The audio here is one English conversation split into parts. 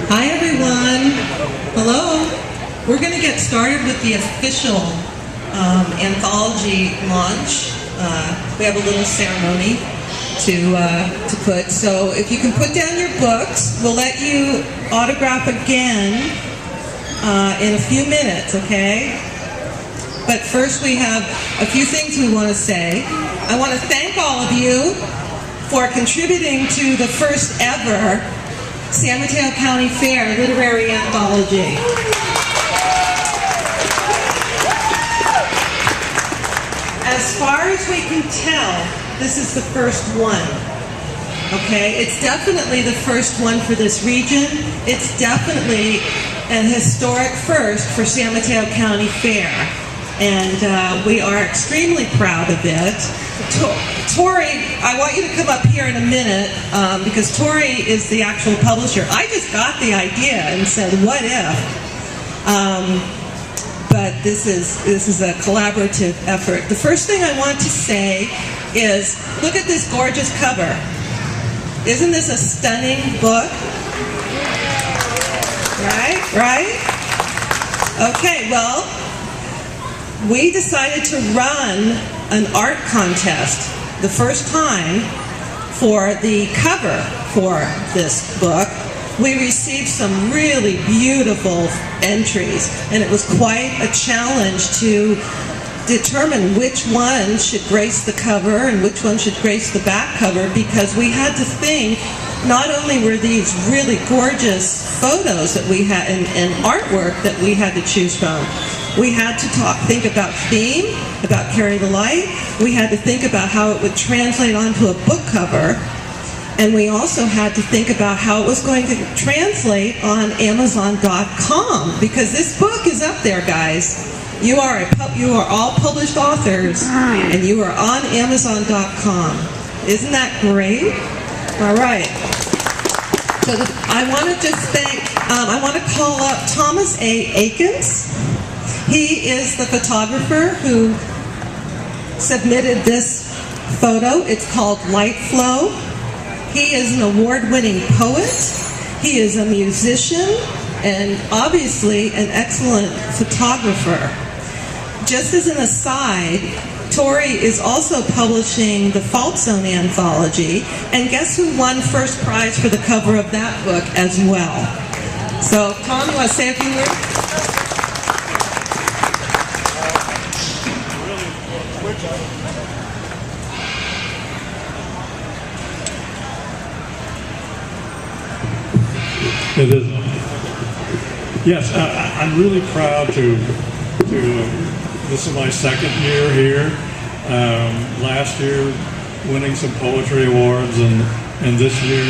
Hi everyone. Hello. We're going to get started with the official anthology launch. We have a little ceremony to put. So if you can put down your books, we'll let you autograph again in a few minutes, okay? But first we have a few things we want to say. I want to thank all of you for contributing to the first ever San Mateo County Fair Literary Anthology. As far as we can tell, this is the first one. Okay, it's definitely the first one for this region. It's definitely an historic first for San Mateo County Fair. And we are extremely proud of it. Tori, I want you to come up here in a minute because Tori is the actual publisher. I just got the idea and said, what if? But this is a collaborative effort. The first thing I want to say is, look at this gorgeous cover. Isn't this a stunning book? Right? Okay, well, we decided to run an art contest the first time for the cover for this book. We received some really beautiful entries, and it was quite a challenge to determine which one should grace the cover and which one should grace the back cover, because we had to think, not only were these really gorgeous photos that we had and artwork that we had to choose from, we had to think about theme, about Carry the Light. We had to think about how it would translate onto a book cover. And we also had to think about how it was going to translate on Amazon.com, because this book is up there, guys. You are all published authors, and you are on Amazon.com. Isn't that great? All right. So I want to just thank, I want to call up Thomas A. Akins. He is the photographer who submitted this photo. It's called Light Flow. He is an award-winning poet. He is a musician and obviously an excellent photographer. Just as an aside, Tori is also publishing the Fault Zone Anthology, and guess who won first prize for the cover of that book as well? So, Tom, you want to say a few words? It is. Yes, I'm really proud to. This is my second year here. Last year, winning some poetry awards, and this year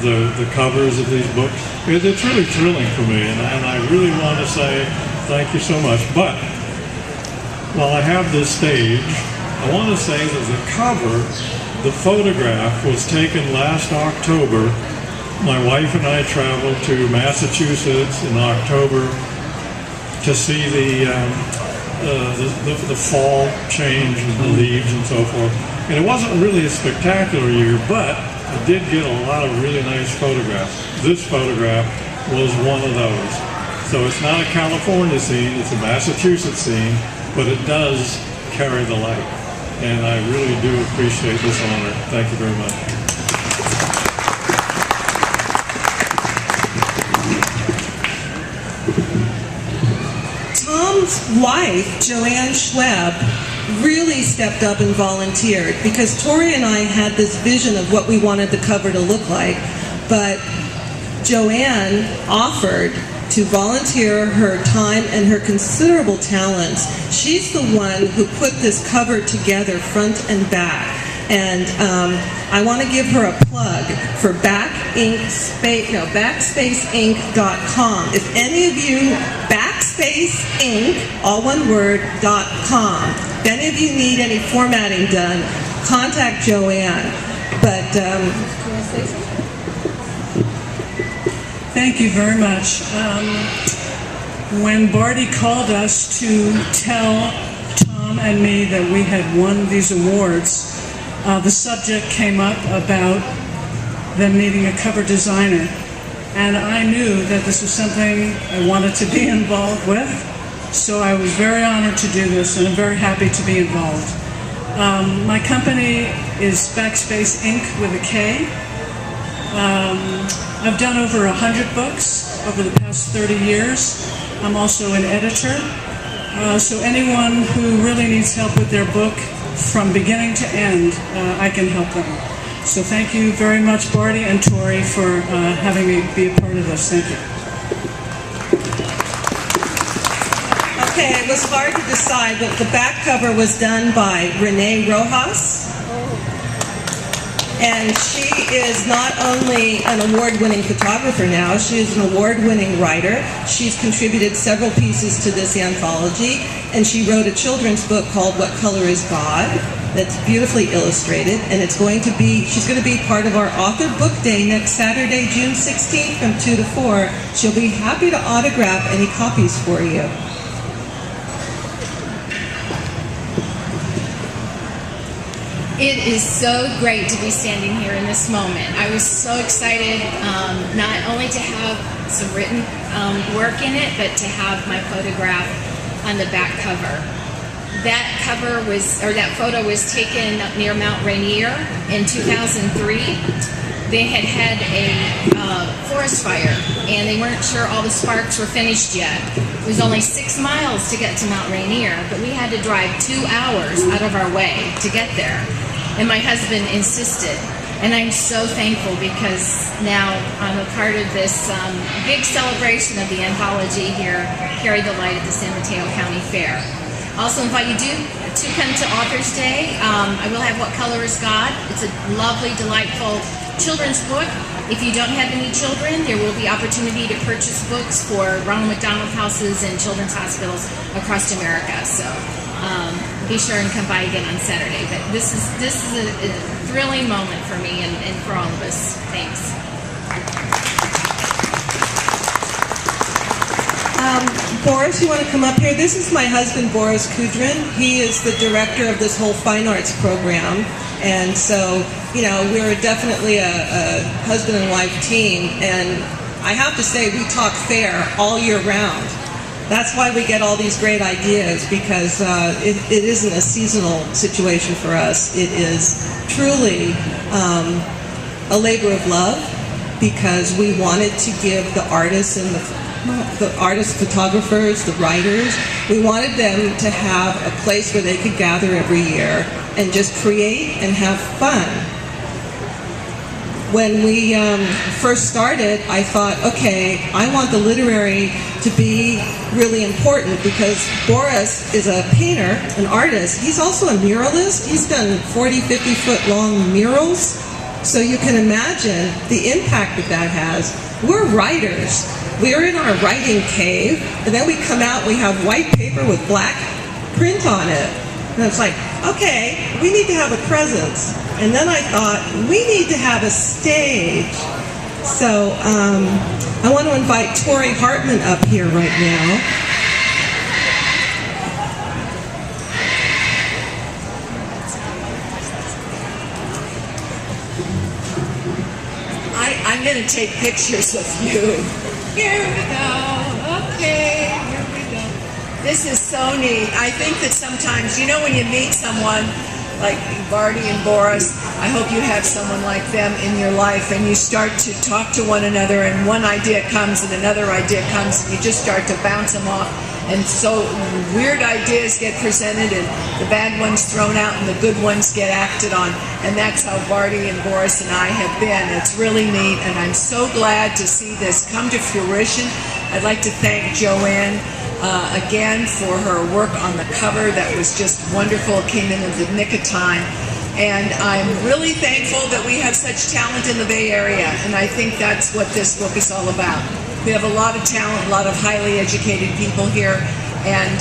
the covers of these books. It's really thrilling for me, and I really want to say thank you so much. But while I have this stage, I want to say that the cover, the photograph, was taken last October. My wife and I traveled to Massachusetts in October to see the fall change in the leaves and so forth. And it wasn't really a spectacular year, but I did get a lot of really nice photographs. This photograph was one of those. So it's not a California scene, it's a Massachusetts scene, but it does carry the light. And I really do appreciate this honor. Thank you very much. Tom's wife, Joanne Schweb, really stepped up and volunteered, because Tori and I had this vision of what we wanted the cover to look like, but Joanne offered to volunteer her time and her considerable talents. She's the one who put this cover together front and back. And I want to give her a plug for backspaceinc.com. If any of you, backspaceinc, all one word, .com. If any of you need any formatting done, contact Joanne. But, can I say something? Thank you very much. When Barty called us to tell Tom and me that we had won these awards, the subject came up about them needing a cover designer. and I knew that this was something I wanted to be involved with. So I was very honored to do this, and I'm very happy to be involved. My company is Backspace Inc. with a K. I've done over 100 books over the past 30 years. I'm also an editor. So anyone who really needs help with their book from beginning to end, I can help them. So thank you very much, Barty and Tori, for having me be a part of this. Thank you. Okay, it was hard to decide, but the back cover was done by Renee Rojas. And she is not only an award-winning photographer now, she is an award-winning writer. She's contributed several pieces to this anthology, and she wrote a children's book called What Color is God? That's beautifully illustrated, and she's going to be part of our Author Book Day next Saturday, June 16th from 2 to 4. She'll be happy to autograph any copies for you. It is so great to be standing here in this moment. I was so excited not only to have some written work in it, but to have my photograph on the back cover. That photo was taken up near Mount Rainier in 2003. They had a forest fire, and they weren't sure all the sparks were finished yet. It was only 6 miles to get to Mount Rainier, but we had to drive 2 hours out of our way to get there. And my husband insisted, and I'm so thankful because now I'm a part of this big celebration of the anthology here, Carry the Light at the San Mateo County Fair. I also invite you to come to Author's Day. I will have What Color is God? It's a lovely, delightful children's book. If you don't have any children, there will be opportunity to purchase books for Ronald McDonald houses and children's hospitals across America. So be sure and come by again on Saturday. But this is a thrilling moment for me and for all of us. Thanks. Boris, you want to come up here? This is my husband, Boris Kudrin. He is the director of this whole fine arts program. And so, you know, we're definitely a husband and wife team. And I have to say, we talk fair all year round. That's why we get all these great ideas, because it isn't a seasonal situation for us. It is truly a labor of love, because we wanted to give the artists and the artists, photographers, the writers, we wanted them to have a place where they could gather every year and just create and have fun. When we first started, I thought, okay, I want the literary to be really important, because Boris is a painter, an artist. He's also a muralist. He's done 40, 50-foot long murals. So you can imagine the impact that has. We're writers. We're in our writing cave, and then we come out, we have white paper with black print on it. And it's like, okay, we need to have a presence. And then I thought, we need to have a stage. So I want to invite Tori Hartman up here right now. I'm going to take pictures of you. Here we go. Okay, here we go. This is so neat. I think that sometimes, you know, when you meet someone like Barty and Boris, I hope you have someone like them in your life, and you start to talk to one another, and one idea comes and another idea comes, and you just start to bounce them off. And so weird ideas get presented, and the bad ones thrown out, and the good ones get acted on. And that's how Barty and Boris and I have been. It's really neat, and I'm so glad to see this come to fruition. I'd like to thank Joanne again for her work on the cover. That was just wonderful. It came in at the nick of time. And I'm really thankful that we have such talent in the Bay Area, and I think that's what this book is all about. We have a lot of talent, a lot of highly educated people here, and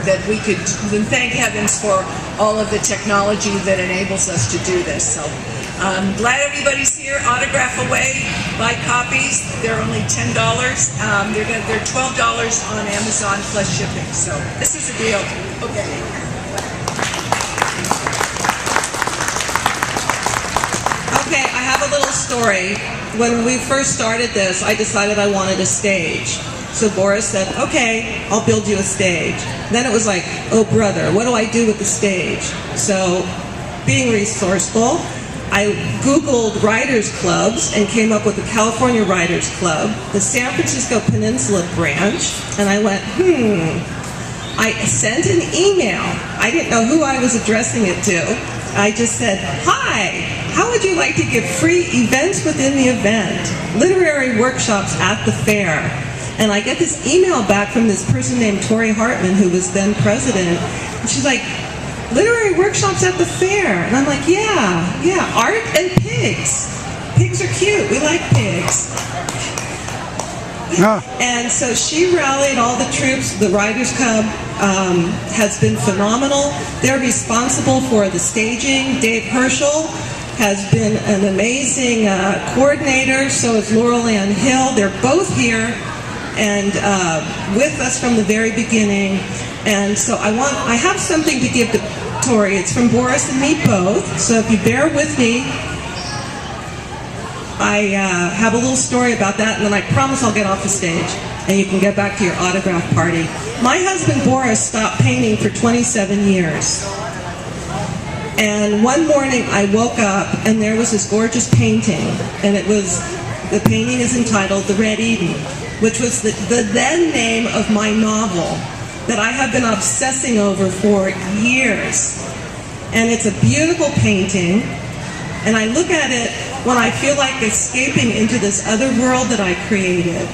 that we could thank heavens for all of the technology that enables us to do this. So I'm glad everybody's here. Autograph away, buy copies. They're only $10. They're $12 on Amazon plus shipping. So this is a deal. Okay. Okay, I have a little little story. When we first started this, I decided I wanted a stage. So Boris said, okay, I'll build you a stage. Then it was like, oh brother, what do I do with the stage? So being resourceful, I Googled writers clubs and came up with the California Writers Club, the San Francisco Peninsula branch, and I went, I sent an email. I didn't know who I was addressing it to. I just said, hi, how would you like to give free events within the event, literary workshops at the fair? And I get this email back from this person named Tori Hartman, who was then president, and she's like, literary workshops at the fair. And I'm like, yeah, art and pigs. Pigs are cute, we like pigs. And so she rallied all the troops. The Writers Club has been phenomenal. They're responsible for the staging. Dave Herschel has been an amazing coordinator. So is Laurel Ann Hill. They're both here and with us from the very beginning. And so I have something to give to Tori. It's from Boris and me both. So if you bear with me, I have a little story about that, and then I promise I'll get off the stage, and you can get back to your autograph party. My husband Boris stopped painting for 27 years. And one morning I woke up, and there was this gorgeous painting, and the painting is entitled The Red Eden, which was the then name of my novel that I have been obsessing over for years. And it's a beautiful painting, and I look at it when I feel like escaping into this other world that I created.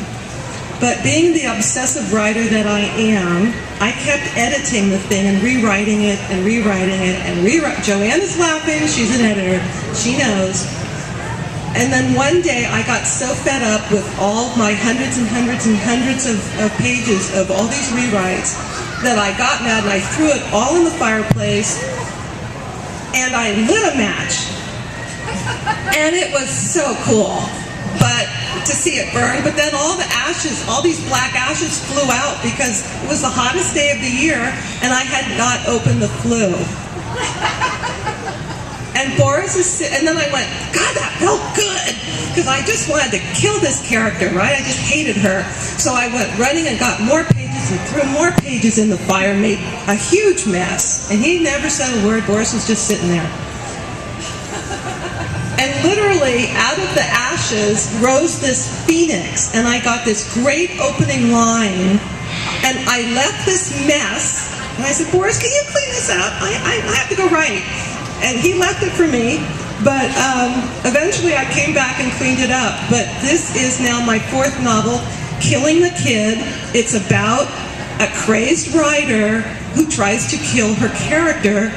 But being the obsessive writer that I am, I kept editing the thing and rewriting it and rewriting it and rewriting. Joanne is laughing, she's an editor, she knows. And then one day I got so fed up with all my hundreds and hundreds and hundreds of pages of all these rewrites that I got mad and I threw it all in the fireplace and I lit a match. And it was so cool, but to see it burn. But then all the ashes, all these black ashes flew out because it was the hottest day of the year and I had not opened the flue. And Boris and then I went, God, that felt good, because I just wanted to kill this character, right? I just hated her. So I went running and got more pages and threw more pages in the fire, made a huge mess. And he never said a word. Boris was just sitting there. And literally, out of the ashes rose this phoenix, and I got this great opening line, and I left this mess, and I said, Boris, can you clean this up? I have to go write. And he left it for me, but eventually I came back and cleaned it up. But this is now my fourth novel, Killing the Kid. It's about a crazed writer who tries to kill her character,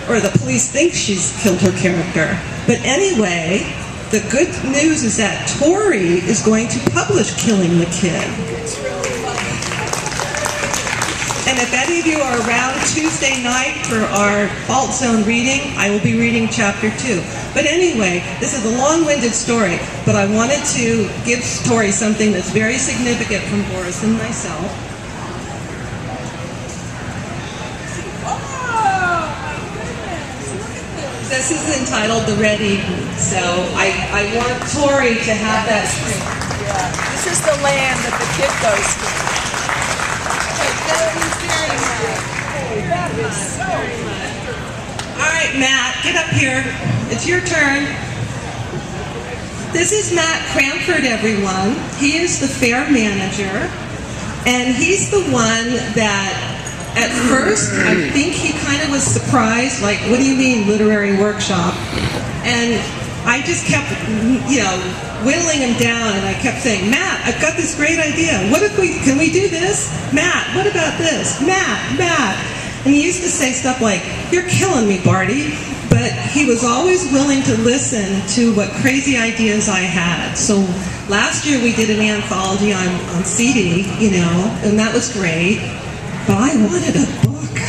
or the police think she's killed her character. But anyway, the good news is that Tori is going to publish Killing the Kid. And if any of you are around Tuesday night for our Fault Zone reading, I will be reading chapter 2. But anyway, this is a long-winded story, but I wanted to give Tori something that's very significant from Boris and myself. This is entitled The Red Eden, so I want Tori to have that screen. Yeah. This is the land that the kid goes to. That is so All right, Matt, get up here. It's your turn. This is Matt Cranford, everyone. He is the fair manager, and he's the one that at first, I think he kind of was surprised, like, what do you mean, literary workshop? And I just kept, whittling him down, and I kept saying, Matt, I've got this great idea. Can we do this? Matt, what about this? Matt. And he used to say stuff like, you're killing me, Barty. But he was always willing to listen to what crazy ideas I had. So last year we did an anthology on CD, and that was great. But I wanted a book.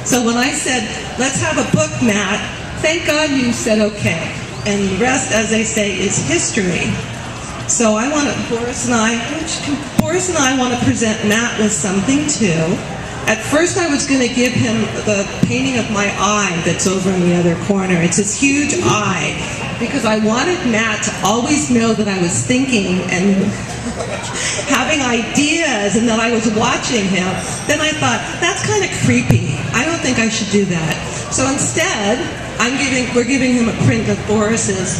So when I said, let's have a book, Matt, thank God you said okay. And the rest, as they say, is history. So Boris and I want to present Matt with something too. At first I was going to give him the painting of my eye that's over in the other corner. It's this huge eye, because I wanted Matt to always know that I was thinking and having ideas and that I was watching him. Then I thought, that's kind of creepy. I don't think I should do that. So instead, we're giving him a print of Boris's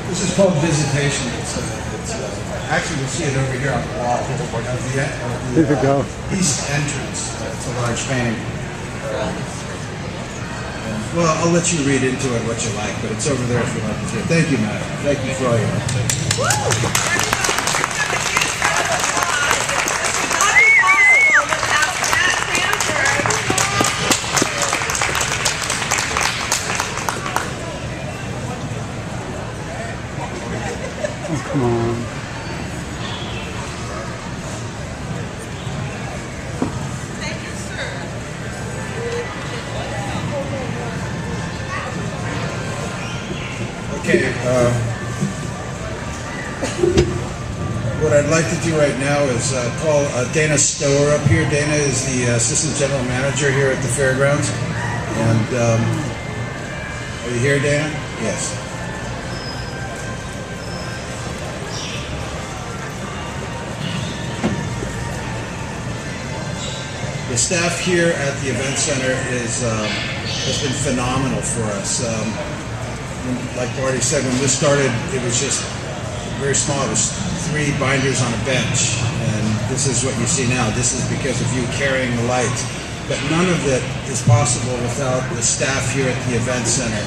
This is called Visitation. Actually, you'll see it over here on the wall of the east entrance. It's a large painting. Well, I'll let you read into it what you like, but it's over there if you like to see it. Thank you, Matt. Thank you for all your help. Come on. Thank you, sir. Okay, what I'd like to do right now is call Dana Stower up here. Dana is the Assistant General Manager here at the Fairgrounds. And are you here, Dana? Yes. The staff here at the event center has been phenomenal for us. Like Barty said, when this started, it was just very small. It was 3 binders on a bench, and this is what you see now. This is because of you carrying the light. But none of it is possible without the staff here at the event center.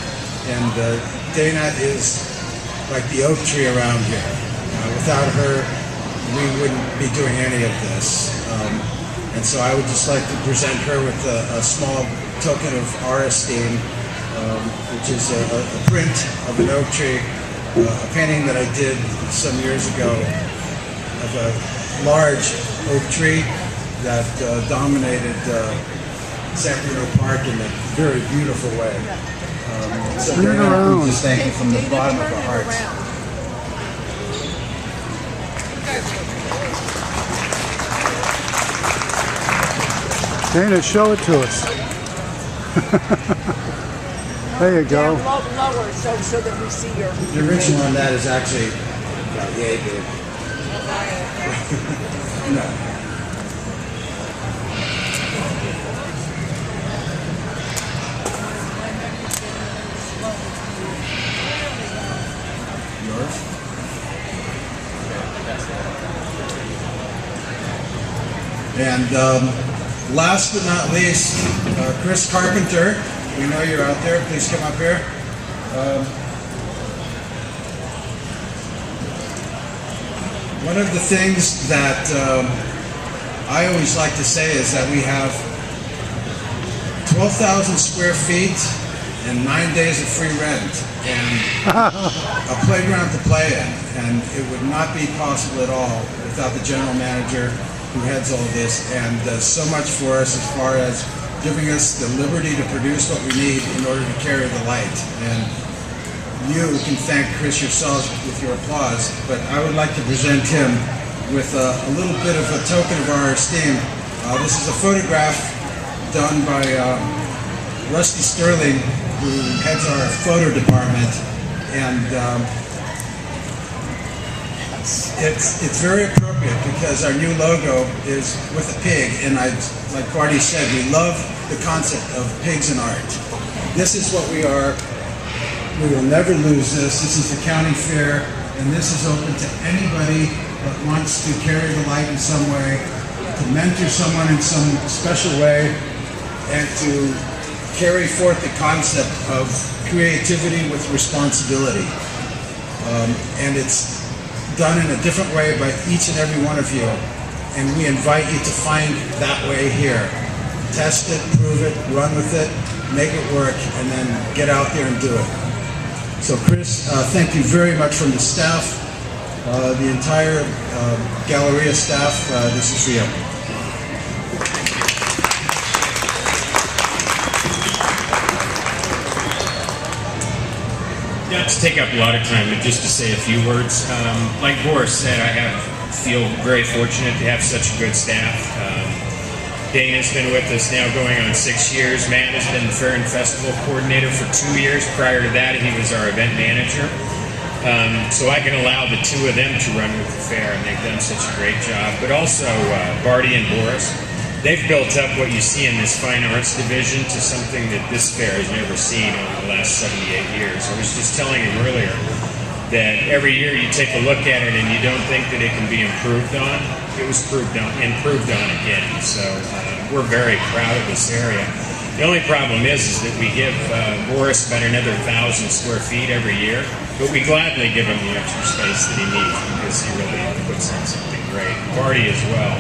And Dana is like the oak tree around here. Without her, we wouldn't be doing any of this. And so I would just like to present her with a small token of our esteem, which is a print of an oak tree, a painting that I did some years ago of a large oak tree that dominated San Bruno Park in a very beautiful way. So very much we just thank you from the bottom of our hearts. Dana, show it to us. There you go. Lower so that we see your... The original on that is actually about yay big. No. Yours? And last but not least, Chris Carpenter. We know you're out there. Please come up here. One of the things that I always like to say is that we have 12,000 square feet and 9 days of free rent and a playground to play in. And it would not be possible at all without the general manager who heads all this, and does so much for us as far as giving us the liberty to produce what we need in order to carry the light. And you can thank Chris yourselves with your applause, but I would like to present him with a little bit of a token of our esteem. This is a photograph done by Rusty Sterling, who heads our photo department, and it's very appropriate because our new logo is with a pig, and like Barty said, we love the concept of pigs in art. This is what we are. We will never lose this. This is the county fair, and this is open to anybody that wants to carry the light in some way, to mentor someone in some special way, and to carry forth the concept of creativity with responsibility. And it's done in a different way by each and every one of you, and we invite you to find that way here. Test it, prove it, run with it, make it work, and then get out there and do it. So Chris, thank you very much from the staff, The entire Galleria staff, this is for you. Not to take up a lot of time, but just to say a few words. Like Boris said, I feel very fortunate to have such a good staff. Dana's been with us now going on 6 years. Matt has been the Fair and Festival Coordinator for 2 years. Prior to that, he was our event manager. So I can allow the two of them to run with the fair, and they've done such a great job. But also Barty and Boris. They've built up what you see in this fine arts division to something that this fair has never seen over the last 78 years. I was just telling him earlier that every year you take a look at it and you don't think that it can be improved on. It was improved on again. So we're very proud of this area. The only problem is that we give Boris about another 1,000 square feet every year, but we gladly give him the extra space that he needs because he really puts in something great. Barty as well.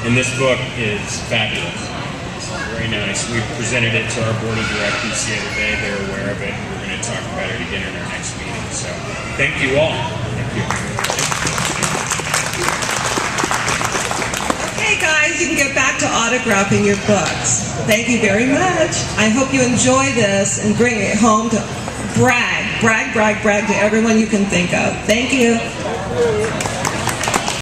And this book is fabulous. It's very nice. We presented it to our board of directors the other day. They're aware of it. We're going to talk about it again in our next meeting. So thank you all. Thank you. Okay, guys, you can get back to autographing your books. Thank you very much. I hope you enjoy this and bring it home to brag to everyone you can think of. Thank you.